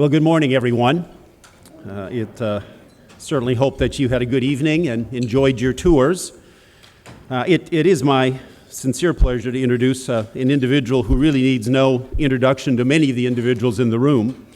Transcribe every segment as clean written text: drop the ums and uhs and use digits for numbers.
Well, good morning, everyone. Certainly hope that you had a good evening and enjoyed your tours. It is my sincere pleasure to introduce an individual who really needs no introduction to many of the individuals in the room.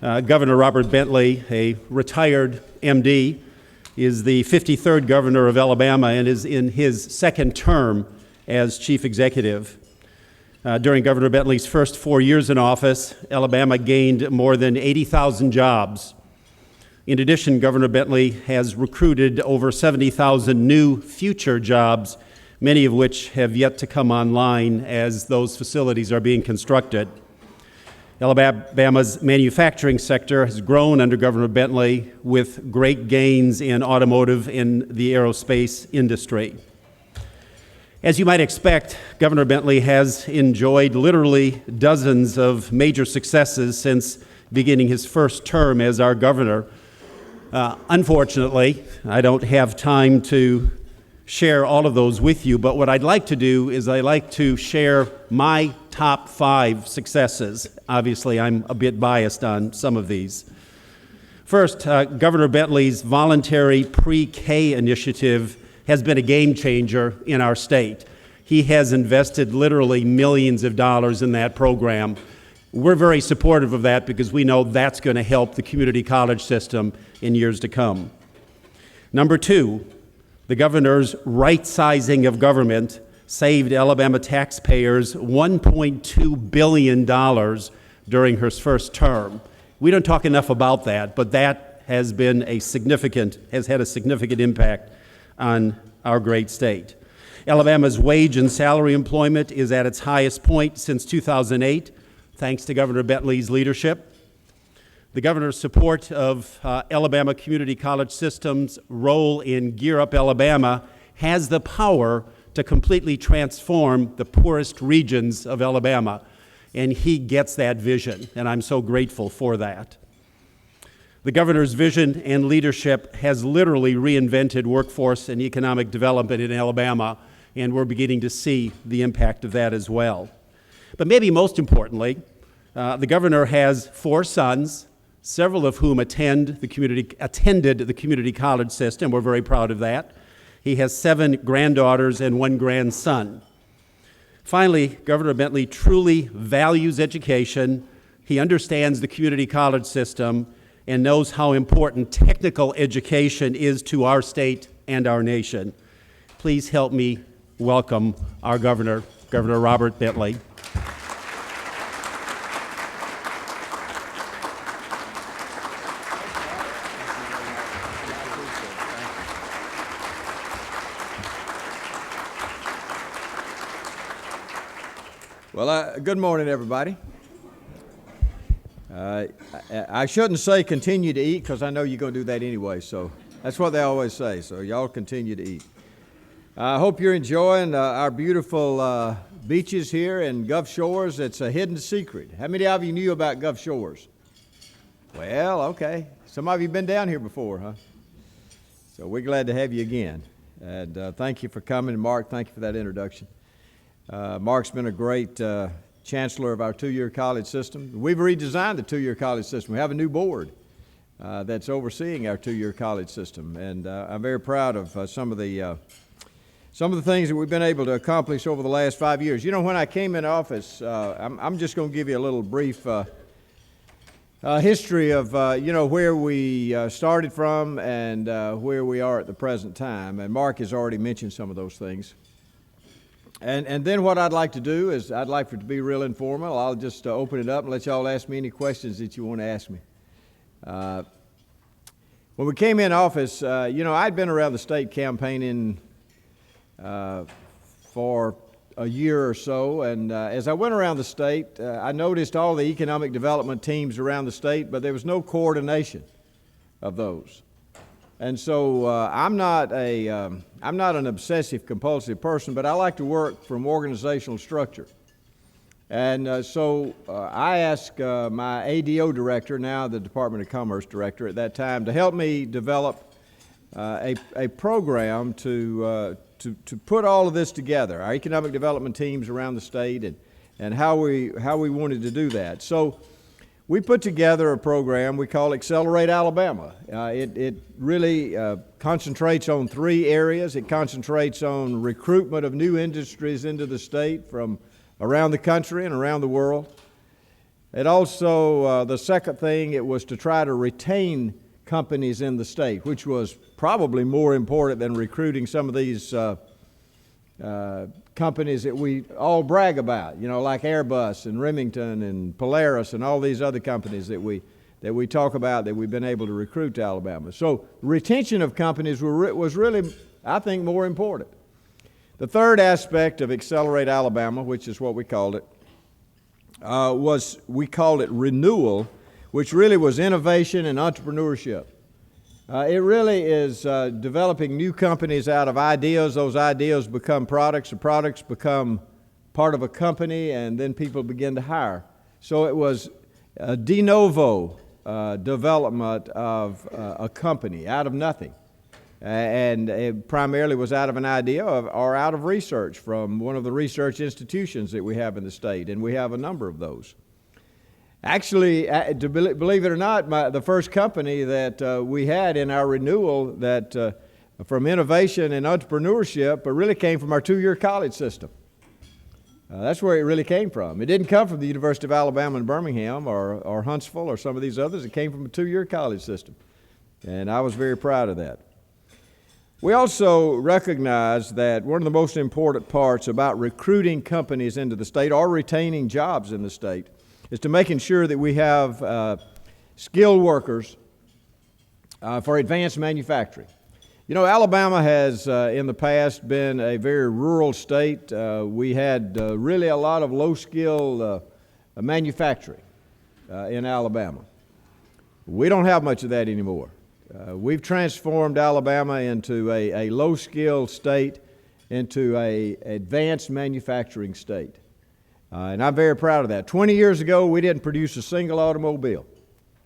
Governor Robert Bentley, a retired MD, is the 53rd governor of Alabama and is in his second term as chief executive. During Governor Bentley's first 4 years in office, Alabama gained more than 80,000 jobs. In addition, Governor Bentley has recruited over 70,000 new future jobs, many of which have yet to come online as those facilities are being constructed. Alabama's manufacturing sector has grown under Governor Bentley with great gains in automotive and the aerospace industry. As you might expect, Governor Bentley has enjoyed literally dozens of major successes since beginning his first term as our governor. Unfortunately, I don't have time to share all of those with you, but what I'd like to do is I'd like to share my top 5 successes. Obviously, I'm a bit biased on some of these. First, Governor Bentley's voluntary pre-K initiative has been a game changer in our state. He has invested literally millions of dollars in that program. We're very supportive of that because we know that's going to help the community college system in years to come. Number 2, the governor's right-sizing of government saved Alabama taxpayers $1.2 billion during her first term. We don't talk enough about that, but that has had a significant impact on our great state. Alabama's wage and salary employment is at its highest point since 2008, thanks to Governor Bentley's leadership. The governor's support of Alabama Community College System's role in Gear Up Alabama has the power to completely transform the poorest regions of Alabama, and he gets that vision, and I'm so grateful for that. The governor's vision and leadership has literally reinvented workforce and economic development in Alabama, and we're beginning to see the impact of that as well. But maybe most importantly, the governor has 4 sons, several of whom attended the community college system. We're very proud of that. He has 7 granddaughters and 1 grandson. Finally, Governor Bentley truly values education. He understands the community college system and knows how important technical education is to our state and our nation. Please help me welcome our governor, Governor Robert Bentley. Well, good morning, everybody. I shouldn't say continue to eat because I know you're going to do that anyway, so that's what they always say, so y'all continue to eat. I hope you're enjoying our beautiful beaches here in Gulf Shores. It's a hidden secret. How many of you knew about Gulf Shores? Well, okay. Some of you have been down here before, huh? So we're glad to have you again. And thank you for coming. Mark, thank you for that introduction. Mark's been a great chancellor of our 2-year college system. We've redesigned the 2-year college system. We have a new board that's overseeing our 2-year college system, and I'm very proud of some of the things that we've been able to accomplish over the last 5 years. You know, when I came in office, I'm just going to give you a little brief history of where we started from and where we are at the present time. And Mark has already mentioned some of those things. And then what I'd like to do is I'd like for it to be real informal. I'll just open it up and let y'all ask me any questions that you want to ask me. When we came in office, I'd been around the state campaigning for a year or so, and as I went around the state, I noticed all the economic development teams around the state, but there was no coordination of those. And so I'm not an obsessive compulsive person, but I like to work from organizational structure. And so I asked my ADO director, now the Department of Commerce director at that time, to help me develop a program to put all of this together, our economic development teams around the state, and how we wanted to do that. So we put together a program we call Accelerate Alabama. It really concentrates on three areas. It concentrates on recruitment of new industries into the state from around the country and around the world. It also, the second thing, it was to try to retain companies in the state, which was probably more important than recruiting some of these companies that we all brag about, you know, like Airbus and Remington and Polaris and all these other companies that we talk about that we've been able to recruit to Alabama. So retention of companies was really, I think, more important. The third aspect of Accelerate Alabama, which is what we called it, we called it renewal, which really was innovation and entrepreneurship. It really is developing new companies out of ideas. Those ideas become products. The products become part of a company, and then people begin to hire. So it was a de novo development of a company out of nothing. And it primarily was out of an idea or out of research from one of the research institutions that we have in the state, and we have a number of those. Actually, believe it or not, the first company that we had in our renewal that from innovation and entrepreneurship really came from our two-year college system. That's where it really came from. It didn't come from the University of Alabama in Birmingham or Huntsville or some of these others. It came from a two-year college system, and I was very proud of that. We also recognize that one of the most important parts about recruiting companies into the state or retaining jobs in the state is to making sure that we have skilled workers for advanced manufacturing. You know, Alabama has in the past been a very rural state. We had really a lot of low-skilled manufacturing in Alabama. We don't have much of that anymore. We've transformed Alabama into a low-skilled state into an advanced manufacturing state. And I'm very proud of that. 20 years ago, we didn't produce a single automobile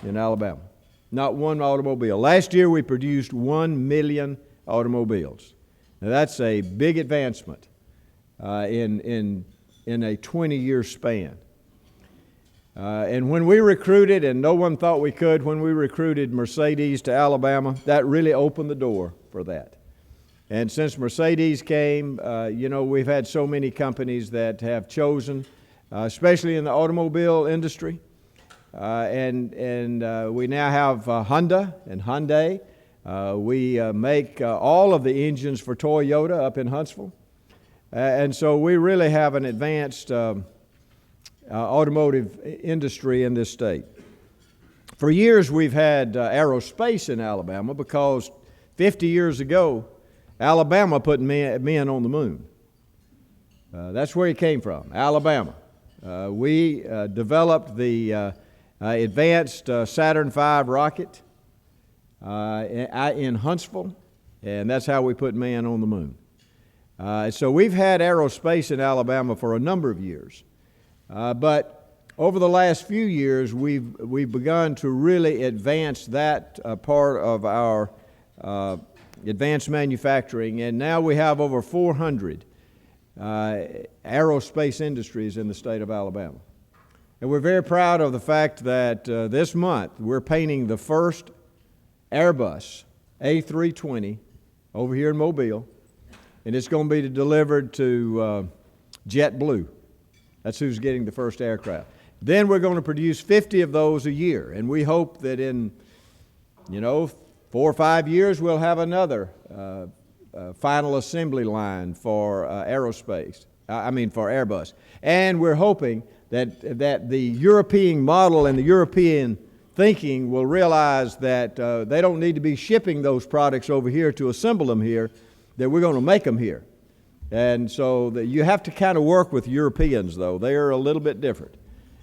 in Alabama. Not one automobile. Last year, we produced 1 million automobiles. Now, that's a big advancement in a 20-year span. And when we recruited, and no one thought we could, when we recruited Mercedes to Alabama, that really opened the door for that. And since Mercedes came, you know, we've had so many companies that have chosen, especially in the automobile industry. And we now have Honda and Hyundai. We make all of the engines for Toyota up in Huntsville. And so we really have an advanced automotive industry in this state. For years, we've had aerospace in Alabama because 50 years ago, Alabama put men on the moon. That's where it came from, Alabama. We developed the advanced Saturn V rocket in Huntsville, and that's how we put man on the moon. So we've had aerospace in Alabama for a number of years. But over the last few years, we've begun to really advance that part of our advanced manufacturing, and now we have over 400 aerospace industries in the state of Alabama. And we're very proud of the fact that this month we're painting the first Airbus A320 over here in Mobile, and it's going to be delivered to JetBlue. That's who's getting the first aircraft. Then we're going to produce 50 of those a year, and we hope that in, 4 or 5 years we'll have another final assembly line for aerospace. For Airbus. And we're hoping that the European model and the European thinking will realize that they don't need to be shipping those products over here to assemble them here, that we're going to make them here. And so you have to kind of work with Europeans, though. They are a little bit different.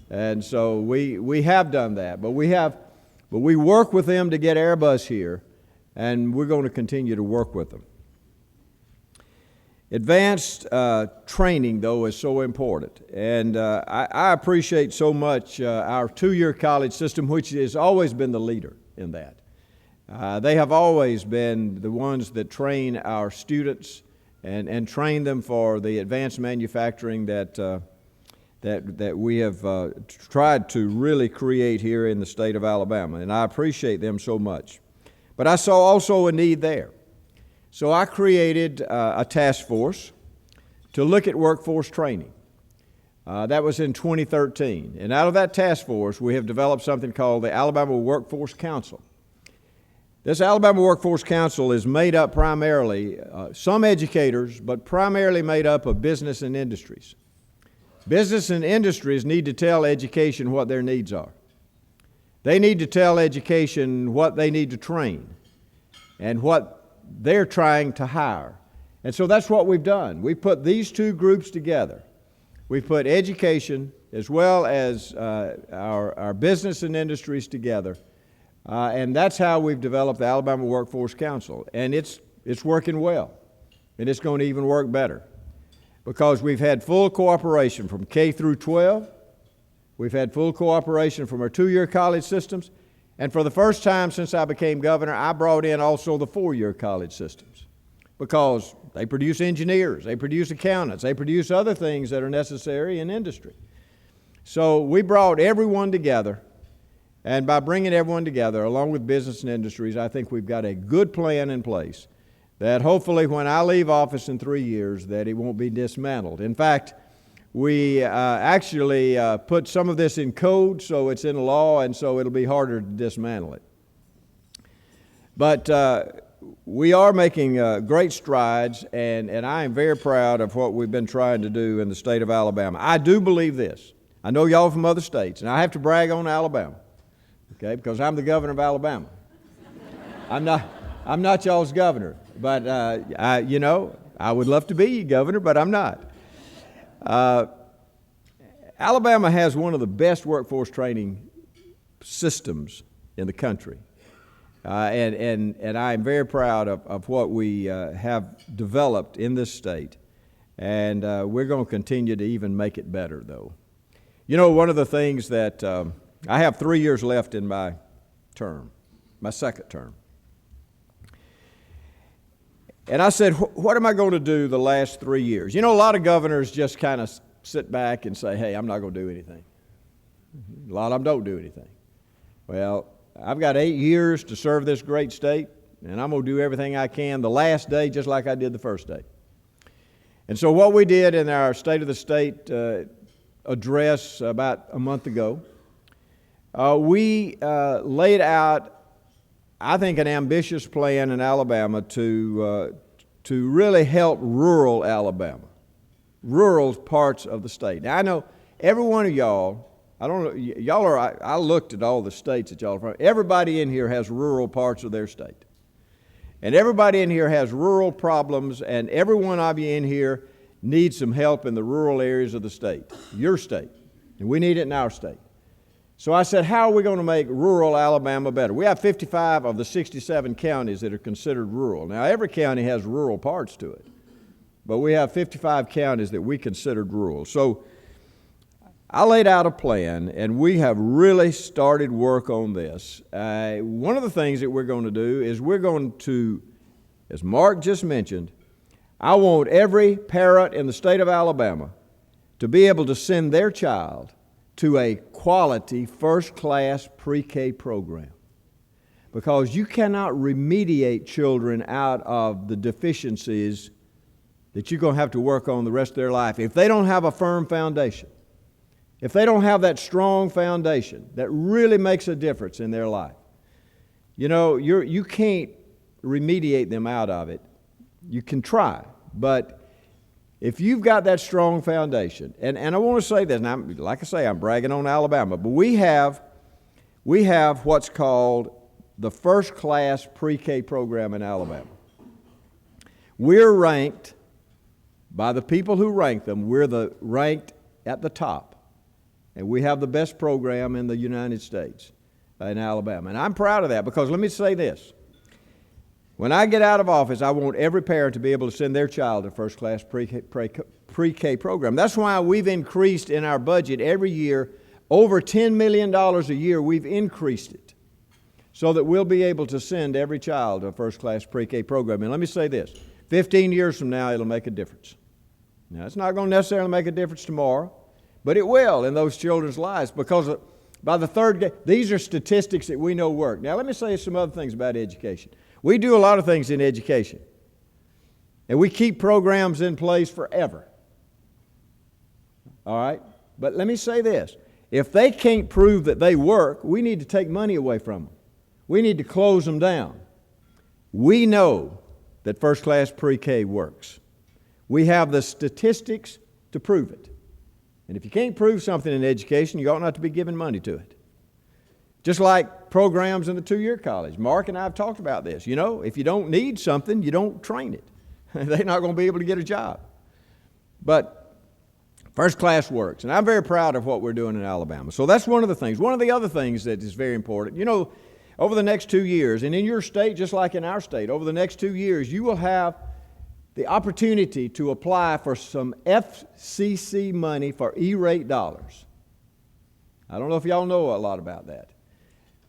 And so we have done that. But we work with them to get Airbus here, and we're going to continue to work with them. Advanced training, though, is so important. And I appreciate so much our two-year college system, which has always been the leader in that. They have always been the ones that train our students and train them for the advanced manufacturing that that we have tried to really create here in the state of Alabama, and I appreciate them so much. But I saw also a need there. So I created a task force to look at workforce training. That was in 2013. And out of that task force, we have developed something called the Alabama Workforce Council. This Alabama Workforce Council is made up primarily, some educators, but primarily made up of business and industries. Business and industries need to tell education what their needs are. They need to tell education what they need to train and what they're trying to hire. And so that's what we've done. We've put these two groups together. We've put education as well as our business and industries together. And that's how we've developed the Alabama Workforce Council. And it's working well. And it's going to even work better. Because we've had full cooperation from K through 12. We've had full cooperation from our 2-year college systems. And for the first time since I became governor, I brought in also the 4-year college systems. Because they produce engineers, they produce accountants, they produce other things that are necessary in industry. So we brought everyone together. And by bringing everyone together, along with business and industries, I think we've got a good plan in place that hopefully when I leave office in 3 years, that it won't be dismantled. In fact, we actually put some of this in code, so it's in law, and so it'll be harder to dismantle it. But we are making great strides, and I am very proud of what we've been trying to do in the state of Alabama. I do believe this. I know y'all from other states, and I have to brag on Alabama, okay, because I'm the governor of Alabama. I'm not y'all's governor. But, I would love to be your governor, but I'm not. Alabama has one of the best workforce training systems in the country. And I am very proud of what we have developed in this state. And we're going to continue to even make it better, though. You know, one of the things that I have 3 years left in my term, my second term. And I said, what am I going to do the last 3 years? You know, a lot of governors just kind of sit back and say, hey, I'm not going to do anything. A lot of them don't do anything. Well, I've got 8 years to serve this great state, and I'm going to do everything I can the last day just like I did the first day. And so what we did in our State of the State address about a month ago, we laid out, I think, an ambitious plan in Alabama to really help rural Alabama, rural parts of the state. Now, I know every one of y'all, I looked at all the states that y'all are from. Everybody in here has rural parts of their state. And everybody in here has rural problems, and every one of you in here needs some help in the rural areas of the state, your state. And we need it in our state. So I said, how are we going to make rural Alabama better? We have 55 of the 67 counties that are considered rural. Now, every county has rural parts to it, but we have 55 counties that we considered rural. So I laid out a plan, and we have really started work on this. One of the things that we're going to do is we're going to, as Mark just mentioned, I want every parent in the state of Alabama to be able to send their child to a quality first-class pre-K program. Because you cannot remediate children out of the deficiencies that you're going to have to work on the rest of their life if they don't have a firm foundation. If they don't have that strong foundation that really makes a difference in their life. You know, you can't remediate them out of it. You can try, but if you've got that strong foundation, and I want to say this, and like I say, I'm bragging on Alabama, but we have what's called the first-class pre-K program in Alabama. We're ranked, by the people who rank them, we're ranked at the top. And we have the best program in the United States, in Alabama. And I'm proud of that because let me say this. When I get out of office, I want every parent to be able to send their child to a first-class pre-K program. That's why we've increased in our budget every year, over $10 million a year, we've increased it so that we'll be able to send every child to a first-class pre-K program. And let me say this, 15 years from now, it'll make a difference. Now, it's not going to necessarily make a difference tomorrow, but it will in those children's lives because by the third, these are statistics that we know work. Now, let me say some other things about education. We do a lot of things in education, and we keep programs in place forever. All right? But let me say this. If they can't prove that they work, we need to take money away from them. We need to close them down. We know that first-class pre-K works. We have the statistics to prove it. And if you can't prove something in education, you ought not to be giving money to it. Just like programs in the two-year college. Mark and I have talked about this. You know, if you don't need something, you don't train it. They're not going to be able to get a job. But first class works. And I'm very proud of what we're doing in Alabama. So that's one of the things. One of the other things that is very important, you know, over the next 2 years, and in your state, just like in our state, over the next 2 years, you will have the opportunity to apply for some FCC money for E-rate dollars. I don't know if y'all know a lot about that.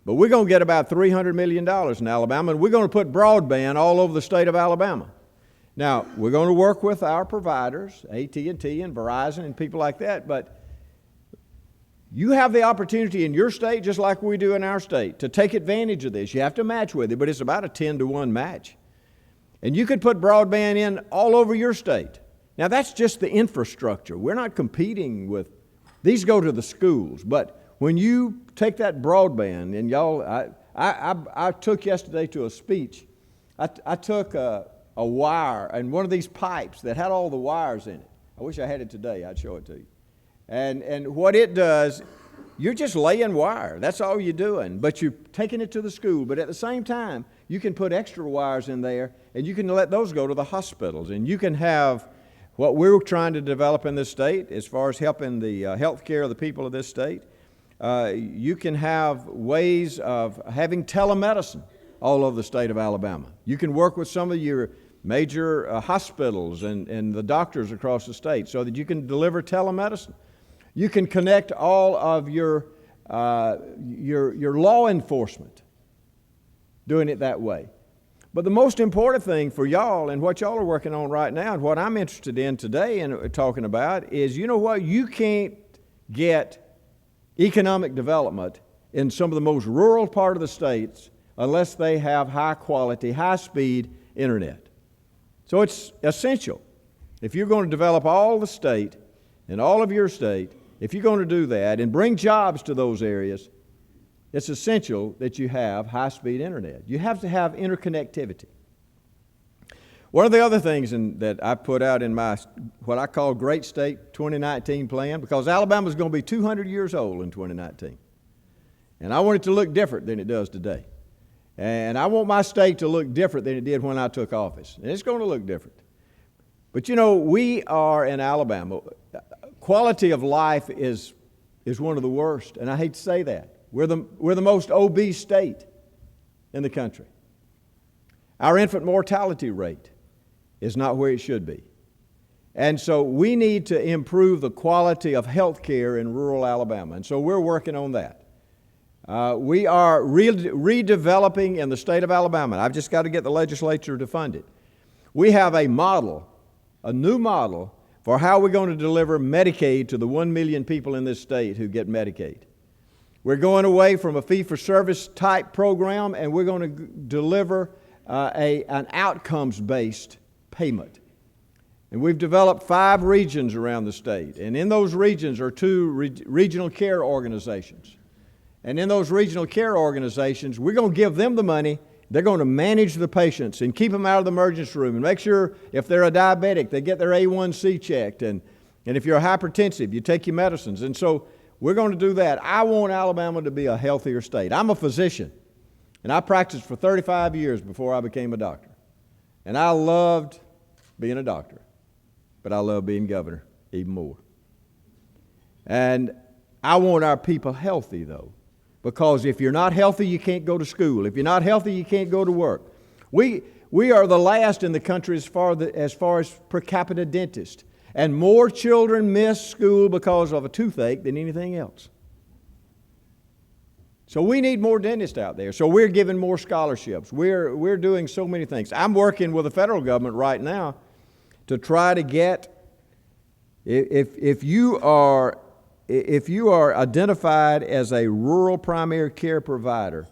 But we're going to get about $300 million in Alabama, and we're going to put broadband all over the state of Alabama. Now, we're going to work with our providers, ATEA and Verizon and people like that, but you have the opportunity in your state, just like we do in our state, to take advantage of this. You have to match with it, but it's about a 10-to-1 match. And you could put broadband in all over your state. Now, that's just the infrastructure. We're not competing with, these go to the schools, but when you take that broadband, and y'all, I took yesterday to a speech, I took a wire and one of these pipes that had all the wires in it. I wish I had it today. I'd show it to you. And what it does, you're just laying wire. That's all you're doing. But you're taking it to the school. But at the same time, you can put extra wires in there, and you can let those go to the hospitals. And you can have what we're trying to develop in this state as far as helping the health care of the people of this state. You can have ways of having telemedicine all over the state of Alabama. You can work with some of your major hospitals and the doctors across the state so that you can deliver telemedicine. You can connect all of your law enforcement doing it that way. But the most important thing for y'all and what y'all are working on right now and what I'm interested in today and talking about is, you know what, you can't get economic development in some of the most rural part of the states unless they have high quality, high speed internet. So it's essential. If you're going to develop all the state and all of your state, if you're going to do that and bring jobs to those areas, it's essential that you have high-speed internet. You have to have interconnectivity. One of the other things that I put out in my, what I call Great State 2019 plan, because Alabama's going to be 200 years old in 2019. And I want it to look different than it does today. And I want my state to look different than it did when I took office. And it's going to look different. But you know, we are in Alabama. Quality of life is one of the worst, and I hate to say that. We're the most obese state in the country. Our infant mortality rate is not where it should be. And so we need to improve the quality of health care in rural Alabama, and so we're working on that. We are redeveloping in the state of Alabama. I've just got to get the legislature to fund it. We have a model, a new model, for how we're going to deliver Medicaid to the 1 million people in this state who get Medicaid. We're going away from a fee-for-service type program, and we're going to deliver an outcomes-based payment. And we've developed 5 regions around the state, and in those regions are 2 regional care organizations. And in those regional care organizations, we're going to give them the money. They're going to manage the patients and keep them out of the emergency room and make sure if they're a diabetic, they get their A1C checked. And if you're hypertensive, you take your medicines. And so we're going to do that. I want Alabama to be a healthier state. I'm a physician, and I practiced for 35 years before I became a doctor. And I loved being a doctor, but I love being governor even more. And I want our people healthy, though. Because if you're not healthy, you can't go to school. If you're not healthy, you can't go to work. We are the last in the country as far as per capita dentists. And more children miss school because of a toothache than anything else. So we need more dentists out there. So we're giving more scholarships. We're doing so many things. I'm working with the federal government right now to try to get, if you are if you are identified as a rural primary care provider,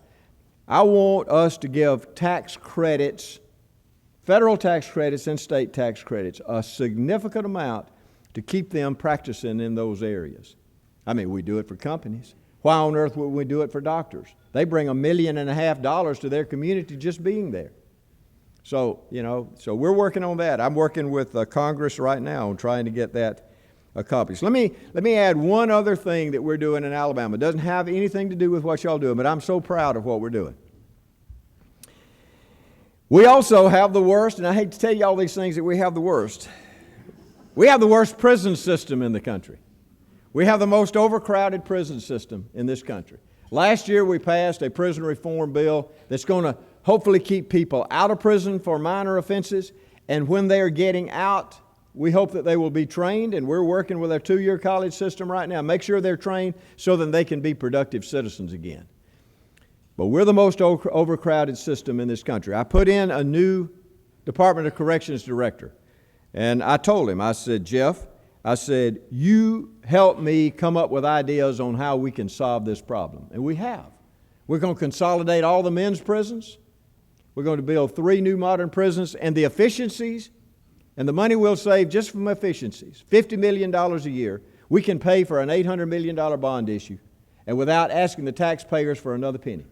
I want us to give tax credits, federal tax credits and state tax credits, a significant amount to keep them practicing in those areas. I mean, we do it for companies. Why on earth would we do it for doctors? They bring $1.5 million to their community just being there. So, so we're working on that. I'm working with Congress right now on trying to get that accomplished. Let me add one other thing that we're doing in Alabama. It doesn't have anything to do with what y'all doing, but I'm so proud of what we're doing. We also have the worst, and I hate to tell you all these things that we have the worst. We have the worst prison system in the country. We have the most overcrowded prison system in this country. Last year we passed a prison reform bill that's going to hopefully keep people out of prison for minor offenses, and when they are getting out, we hope that they will be trained, and we're working with our 2-year college system right now. Make sure they're trained so that they can be productive citizens again. But we're the most overcrowded system in this country. I put in a new Department of Corrections director, and I told him, I said, Jeff, you help me come up with ideas on how we can solve this problem. And we have. We're going to consolidate all the men's prisons. We're going to build 3 new modern prisons, and the efficiencies and the money we'll save just from efficiencies, $50 million a year, we can pay for an $800 million bond issue, and without asking the taxpayers for another penny.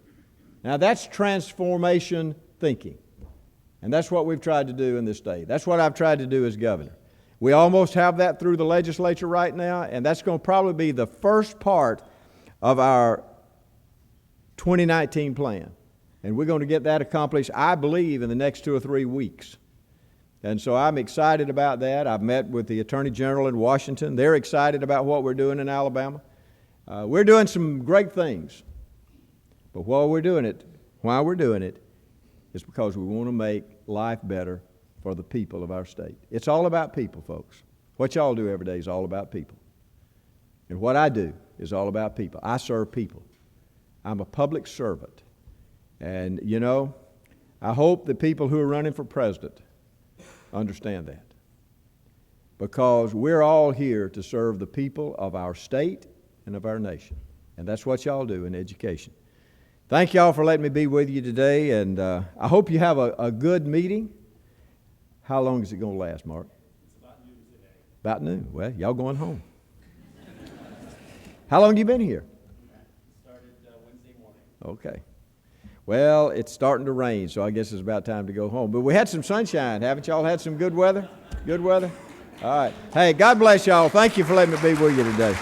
Now that's transformation thinking, and that's what we've tried to do in this state. That's what I've tried to do as governor. We almost have that through the legislature right now, and that's going to probably be the first part of our 2019 plan. And we're going to get that accomplished, I believe, in the next 2 or 3 weeks. And so I'm excited about that. I've met with the Attorney General in Washington. They're excited about what we're doing in Alabama. We're doing some great things. But while we're doing it, is because we want to make life better for the people of our state. It's all about people, folks. What y'all do every day is all about people. And what I do is all about people. I serve people. I'm a public servant. And, I hope the people who are running for president understand that. Because we're all here to serve the people of our state and of our nation. And that's what y'all do in education. Thank y'all for letting me be with you today, and I hope you have a good meeting. How long is it going to last, Mark? It's about noon today. About noon. Well, y'all going home. How long have you been here? Started Wednesday morning. Okay. Well, it's starting to rain, so I guess it's about time to go home. But we had some sunshine. Haven't y'all had some good weather? Good weather? All right. Hey, God bless y'all. Thank you for letting me be with you today.